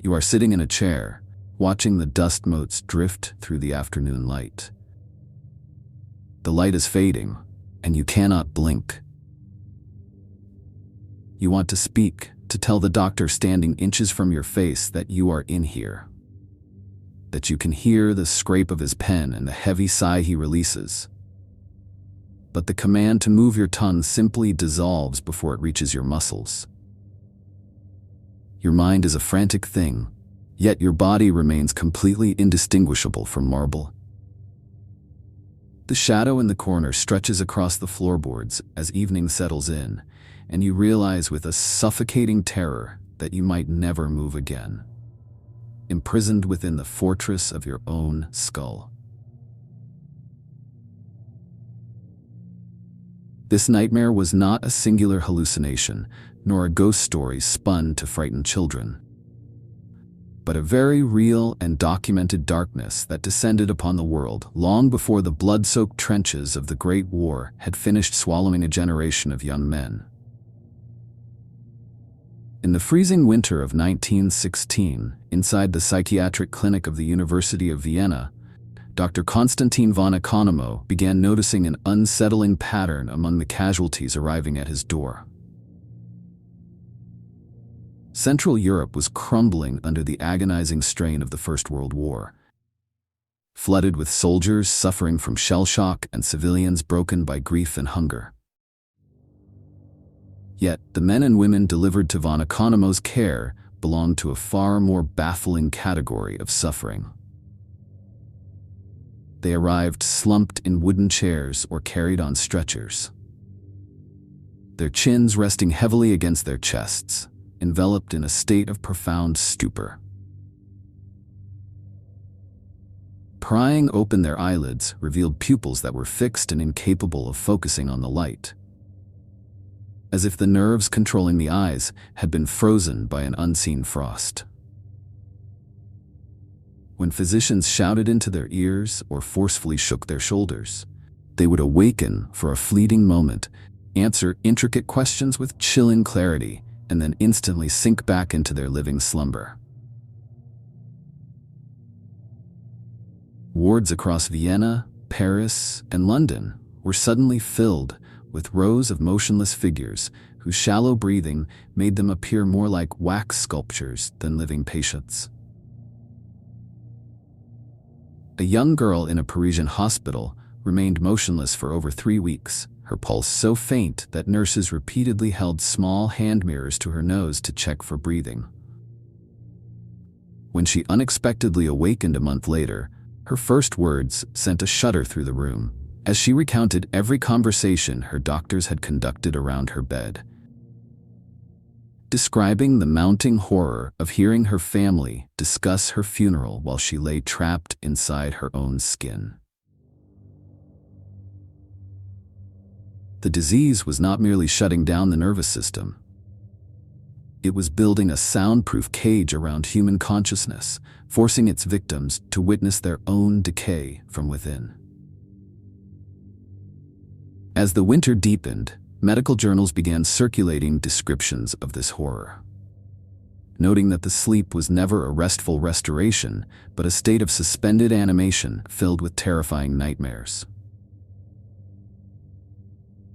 You are sitting in a chair, watching the dust motes drift through the afternoon light. The light is fading, and you cannot blink. You want to speak, to tell the doctor standing inches from your face that you are in here, that you can hear the scrape of his pen and the heavy sigh he releases. But the command to move your tongue simply dissolves before it reaches your muscles. Your mind is a frantic thing, yet your body remains completely indistinguishable from marble. The shadow in the corner stretches across the floorboards as evening settles in, and you realize with a suffocating terror that you might never move again, imprisoned within the fortress of your own skull. This nightmare was not a singular hallucination, nor a ghost story spun to frighten children, but a very real and documented darkness that descended upon the world long before the blood-soaked trenches of the Great War had finished swallowing a generation of young men. In the freezing winter of 1916, inside the psychiatric clinic of the University of Vienna, Dr. Konstantin von Economo began noticing an unsettling pattern among the casualties arriving at his door. Central Europe was crumbling under the agonizing strain of the First World War, flooded with soldiers suffering from shell shock and civilians broken by grief and hunger. Yet, the men and women delivered to von Economo's care belonged to a far more baffling category of suffering. They arrived slumped in wooden chairs or carried on stretchers, their chins resting heavily against their chests, enveloped in a state of profound stupor. Prying open their eyelids revealed pupils that were fixed and incapable of focusing on the light, as if the nerves controlling the eyes had been frozen by an unseen frost. When physicians shouted into their ears or forcefully shook their shoulders, they would awaken for a fleeting moment, answer intricate questions with chilling clarity, and then instantly sink back into their living slumber. Wards across Vienna, Paris, and London were suddenly filled with rows of motionless figures whose shallow breathing made them appear more like wax sculptures than living patients. A young girl in a Parisian hospital remained motionless for over 3 weeks, her pulse so faint that nurses repeatedly held small hand mirrors to her nose to check for breathing. When she unexpectedly awakened a month later, her first words sent a shudder through the room as she recounted every conversation her doctors had conducted around her bed, describing the mounting horror of hearing her family discuss her funeral while she lay trapped inside her own skin. The disease was not merely shutting down the nervous system. It was building a soundproof cage around human consciousness, forcing its victims to witness their own decay from within. As the winter deepened, medical journals began circulating descriptions of this horror, noting that the sleep was never a restful restoration, but a state of suspended animation filled with terrifying nightmares.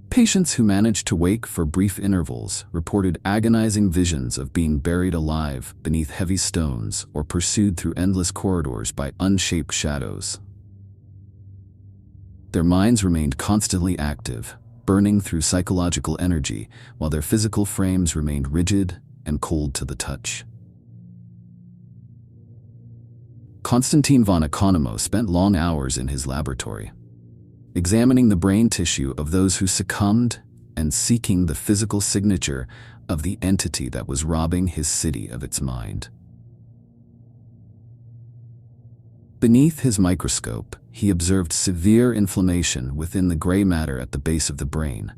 Patients who managed to wake for brief intervals reported agonizing visions of being buried alive beneath heavy stones or pursued through endless corridors by unshaped shadows. Their minds remained constantly active, burning through psychological energy, while their physical frames remained rigid and cold to the touch. Konstantin von Economo spent long hours in his laboratory, examining the brain tissue of those who succumbed and seeking the physical signature of the entity that was robbing his city of its mind. Beneath his microscope, he observed severe inflammation within the gray matter at the base of the brain,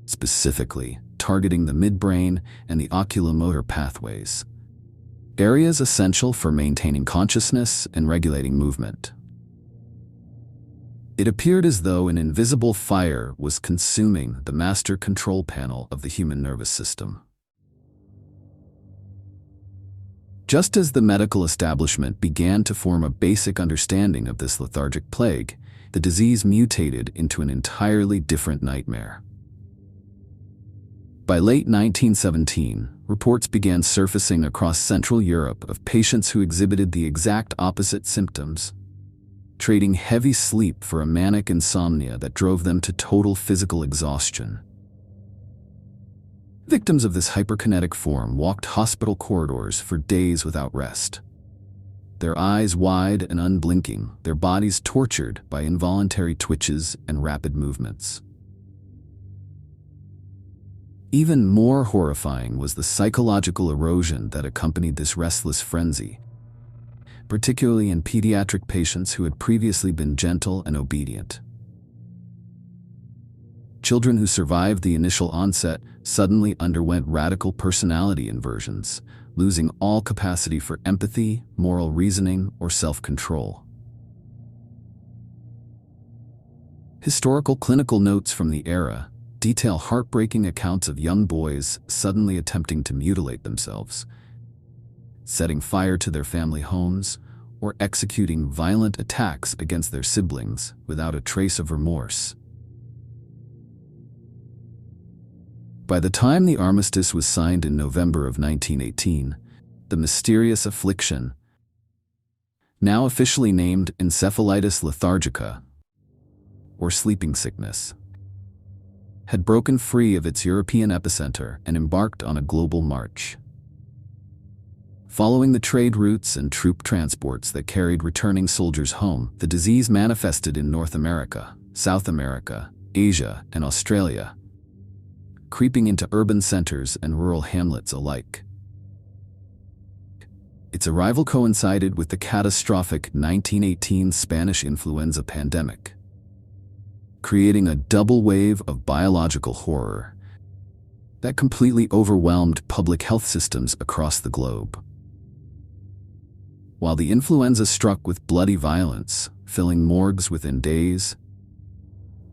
specifically targeting the midbrain and the oculomotor pathways, areas essential for maintaining consciousness and regulating movement. It appeared as though an invisible fire was consuming the master control panel of the human nervous system. Just as the medical establishment began to form a basic understanding of this lethargic plague, the disease mutated into an entirely different nightmare. By late 1917, reports began surfacing across Central Europe of patients who exhibited the exact opposite symptoms, trading heavy sleep for a manic insomnia that drove them to total physical exhaustion. Victims of this hyperkinetic form walked hospital corridors for days without rest. Their eyes wide and unblinking, their bodies tortured by involuntary twitches and rapid movements. Even more horrifying was the psychological erosion that accompanied this restless frenzy, particularly in pediatric patients who had previously been gentle and obedient. Children who survived the initial onset suddenly underwent radical personality inversions, losing all capacity for empathy, moral reasoning, or self-control. Historical clinical notes from the era detail heartbreaking accounts of young boys suddenly attempting to mutilate themselves, setting fire to their family homes, or executing violent attacks against their siblings without a trace of remorse. By the time the armistice was signed in November of 1918, the mysterious affliction, now officially named Encephalitis Lethargica, or sleeping sickness, had broken free of its European epicenter and embarked on a global march. Following the trade routes and troop transports that carried returning soldiers home, the disease manifested in North America, South America, Asia, and Australia, creeping into urban centers and rural hamlets alike. Its arrival coincided with the catastrophic 1918 Spanish influenza pandemic, creating a double wave of biological horror that completely overwhelmed public health systems across the globe. While the influenza struck with bloody violence, filling morgues within days,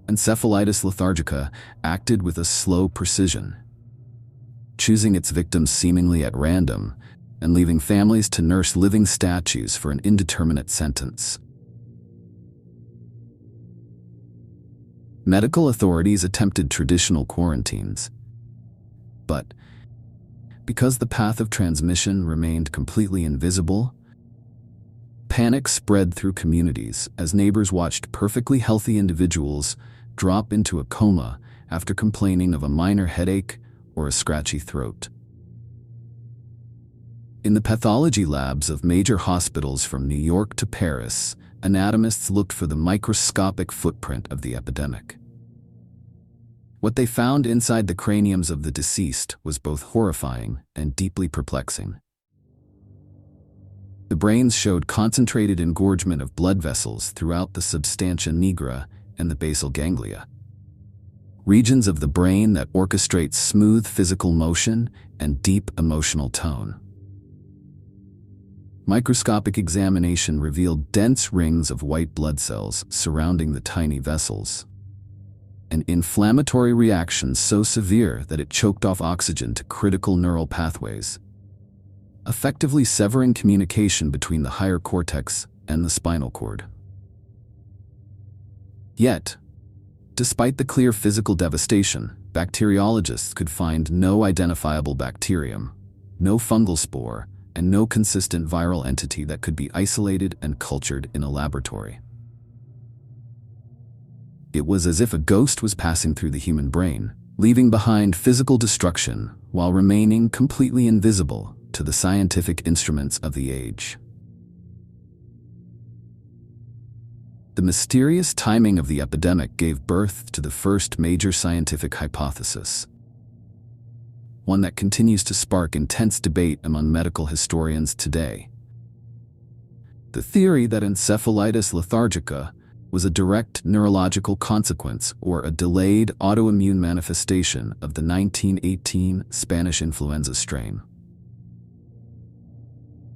Encephalitis Lethargica acted with a slow precision, choosing its victims seemingly at random and leaving families to nurse living statues for an indeterminate sentence. Medical authorities attempted traditional quarantines, but because the path of transmission remained completely invisible, panic spread through communities as neighbors watched perfectly healthy individuals drop into a coma after complaining of a minor headache or a scratchy throat. In the pathology labs of major hospitals from New York to Paris, anatomists looked for the microscopic footprint of the epidemic. What they found inside the craniums of the deceased was both horrifying and deeply perplexing. The brains showed concentrated engorgement of blood vessels throughout the substantia nigra and the basal ganglia, regions of the brain that orchestrate smooth physical motion and deep emotional tone. Microscopic examination revealed dense rings of white blood cells surrounding the tiny vessels, an inflammatory reaction so severe that it choked off oxygen to critical neural pathways, effectively severing communication between the higher cortex and the spinal cord. Yet, despite the clear physical devastation, bacteriologists could find no identifiable bacterium, no fungal spore, and no consistent viral entity that could be isolated and cultured in a laboratory. It was as if a ghost was passing through the human brain, leaving behind physical destruction while remaining completely invisible to the scientific instruments of the age. The mysterious timing of the epidemic gave birth to the first major scientific hypothesis, one that continues to spark intense debate among medical historians today. The theory that encephalitis lethargica was a direct neurological consequence or a delayed autoimmune manifestation of the 1918 Spanish influenza strain.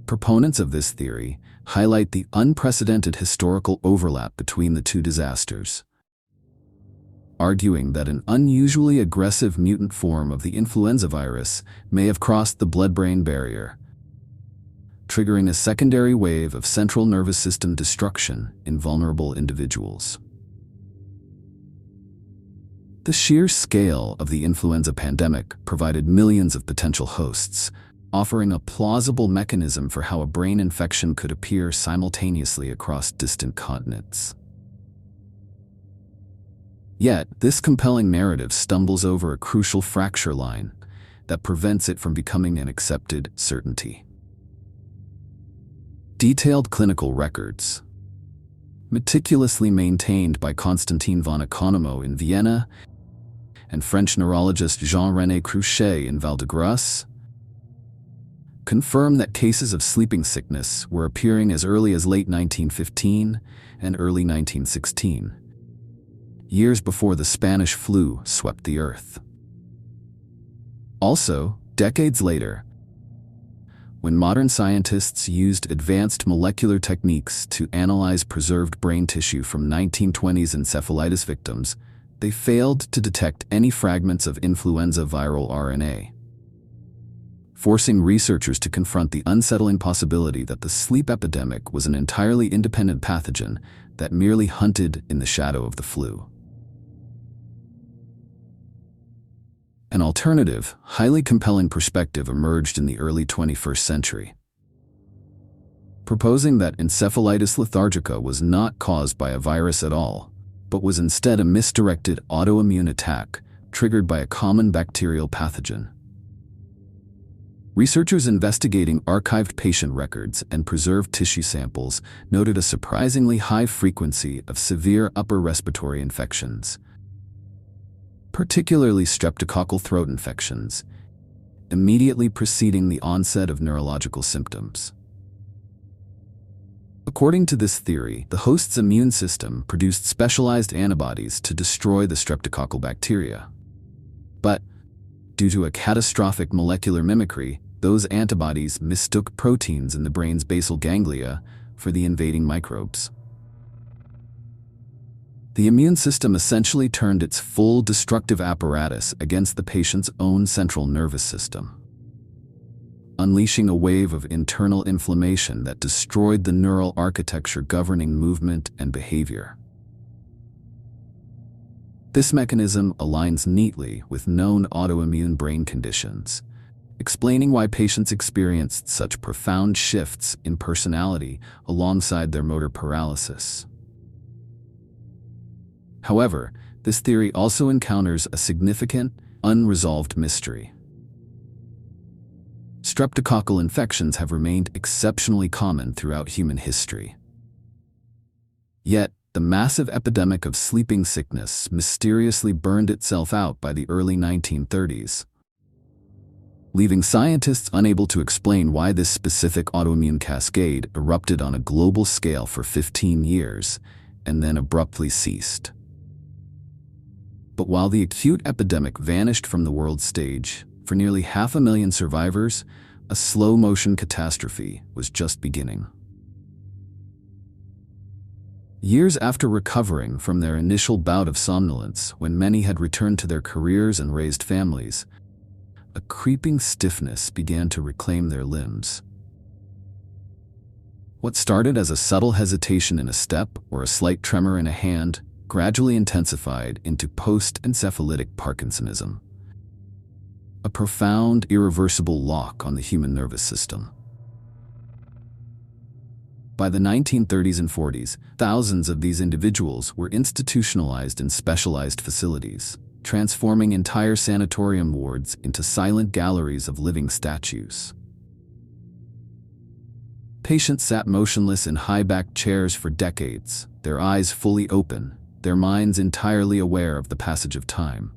Proponents of this theory highlight the unprecedented historical overlap between the two disasters, arguing that an unusually aggressive mutant form of the influenza virus may have crossed the blood-brain barrier, triggering a secondary wave of central nervous system destruction in vulnerable individuals. The sheer scale of the influenza pandemic provided millions of potential hosts, offering a plausible mechanism for how a brain infection could appear simultaneously across distant continents. Yet, this compelling narrative stumbles over a crucial fracture line that prevents it from becoming an accepted certainty. Detailed clinical records, meticulously maintained by Constantin von Economo in Vienna and French neurologist Jean-René Cruchet in Val-de-Grâce, confirm that cases of sleeping sickness were appearing as early as late 1915 and early 1916, years before the Spanish flu swept the earth. Also, decades later, when modern scientists used advanced molecular techniques to analyze preserved brain tissue from 1920s encephalitis victims, they failed to detect any fragments of influenza viral RNA, forcing researchers to confront the unsettling possibility that the sleep epidemic was an entirely independent pathogen that merely hunted in the shadow of the flu. An alternative, highly compelling perspective emerged in the early 21st century, proposing that encephalitis lethargica was not caused by a virus at all, but was instead a misdirected autoimmune attack triggered by a common bacterial pathogen. Researchers investigating archived patient records and preserved tissue samples noted a surprisingly high frequency of severe upper respiratory infections, particularly streptococcal throat infections, immediately preceding the onset of neurological symptoms. According to this theory, the host's immune system produced specialized antibodies to destroy the streptococcal bacteria. But, due to a catastrophic molecular mimicry, those antibodies mistook proteins in the brain's basal ganglia for the invading microbes. The immune system essentially turned its full destructive apparatus against the patient's own central nervous system, unleashing a wave of internal inflammation that destroyed the neural architecture governing movement and behavior. This mechanism aligns neatly with known autoimmune brain conditions, explaining why patients experienced such profound shifts in personality alongside their motor paralysis. However, this theory also encounters a significant, unresolved mystery. Streptococcal infections have remained exceptionally common throughout human history. Yet, the massive epidemic of sleeping sickness mysteriously burned itself out by the early 1930s, leaving scientists unable to explain why this specific autoimmune cascade erupted on a global scale for 15 years and then abruptly ceased. But while the acute epidemic vanished from the world stage, for nearly 500,000 survivors, a slow-motion catastrophe was just beginning. Years after recovering from their initial bout of somnolence, when many had returned to their careers and raised families, a creeping stiffness began to reclaim their limbs. What started as a subtle hesitation in a step or a slight tremor in a hand gradually intensified into post-encephalitic Parkinsonism, a profound, irreversible lock on the human nervous system. By the 1930s and 40s, thousands of these individuals were institutionalized in specialized facilities, transforming entire sanatorium wards into silent galleries of living statues. Patients sat motionless in high-backed chairs for decades, their eyes fully open, their minds entirely aware of the passage of time,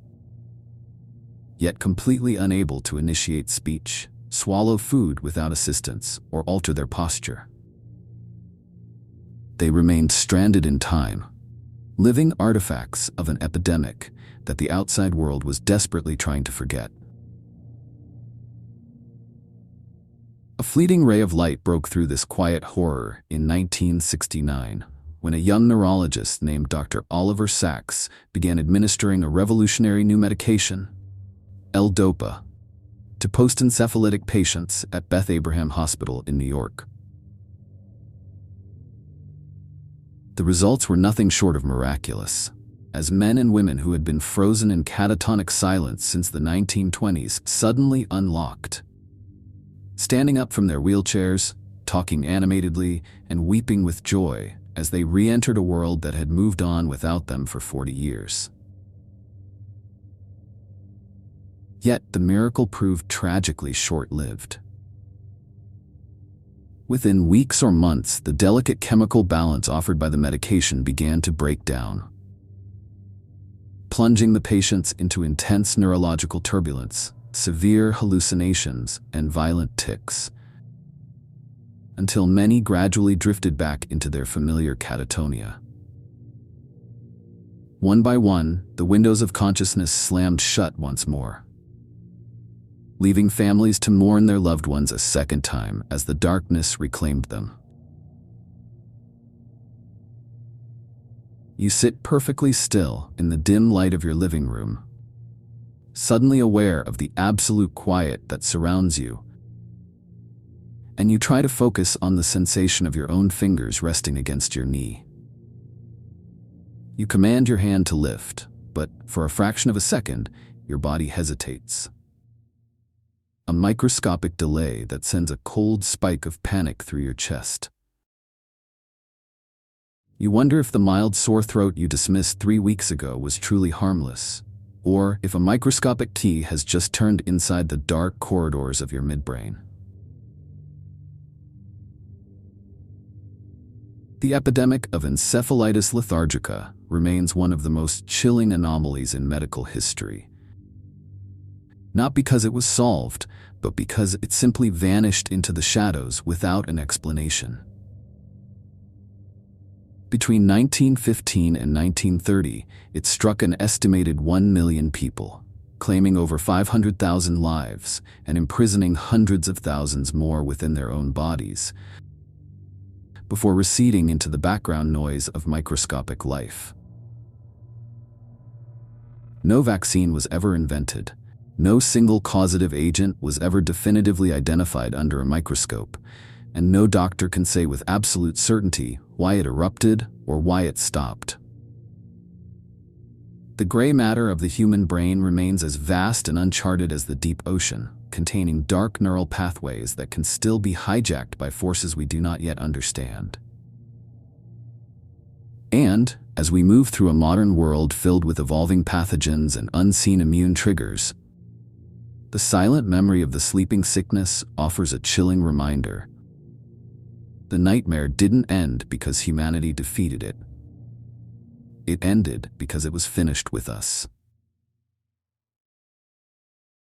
yet completely unable to initiate speech, swallow food without assistance, or alter their posture. They remained stranded in time, living artifacts of an epidemic that the outside world was desperately trying to forget. A fleeting ray of light broke through this quiet horror in 1969, when a young neurologist named Dr. Oliver Sacks began administering a revolutionary new medication, L-DOPA, to post-encephalitic patients at Beth Abraham Hospital in New York. The results were nothing short of miraculous, as men and women who had been frozen in catatonic silence since the 1920s suddenly unlocked, standing up from their wheelchairs, talking animatedly, and weeping with joy as they re-entered a world that had moved on without them for 40 years. Yet the miracle proved tragically short-lived. Within weeks or months, the delicate chemical balance offered by the medication began to break down, plunging the patients into intense neurological turbulence, severe hallucinations, and violent tics, until many gradually drifted back into their familiar catatonia. One by one, the windows of consciousness slammed shut once more, leaving families to mourn their loved ones a second time as the darkness reclaimed them. You sit perfectly still in the dim light of your living room, suddenly aware of the absolute quiet that surrounds you, and you try to focus on the sensation of your own fingers resting against your knee. You command your hand to lift, but for a fraction of a second, your body hesitates. A microscopic delay that sends a cold spike of panic through your chest. You wonder if the mild sore throat you dismissed 3 weeks ago was truly harmless, or if a microscopic T has just turned inside the dark corridors of your midbrain. The epidemic of Encephalitis Lethargica remains one of the most chilling anomalies in medical history. Not because it was solved, but because it simply vanished into the shadows without an explanation. Between 1915 and 1930, it struck an estimated 1 million people, claiming over 500,000 lives and imprisoning hundreds of thousands more within their own bodies, before receding into the background noise of microscopic life. No vaccine was ever invented. No single causative agent was ever definitively identified under a microscope, and no doctor can say with absolute certainty why it erupted or why it stopped. The gray matter of the human brain remains as vast and uncharted as the deep ocean, containing dark neural pathways that can still be hijacked by forces we do not yet understand. And, as we move through a modern world filled with evolving pathogens and unseen immune triggers, the silent memory of the sleeping sickness offers a chilling reminder. The nightmare didn't end because humanity defeated it. It ended because it was finished with us.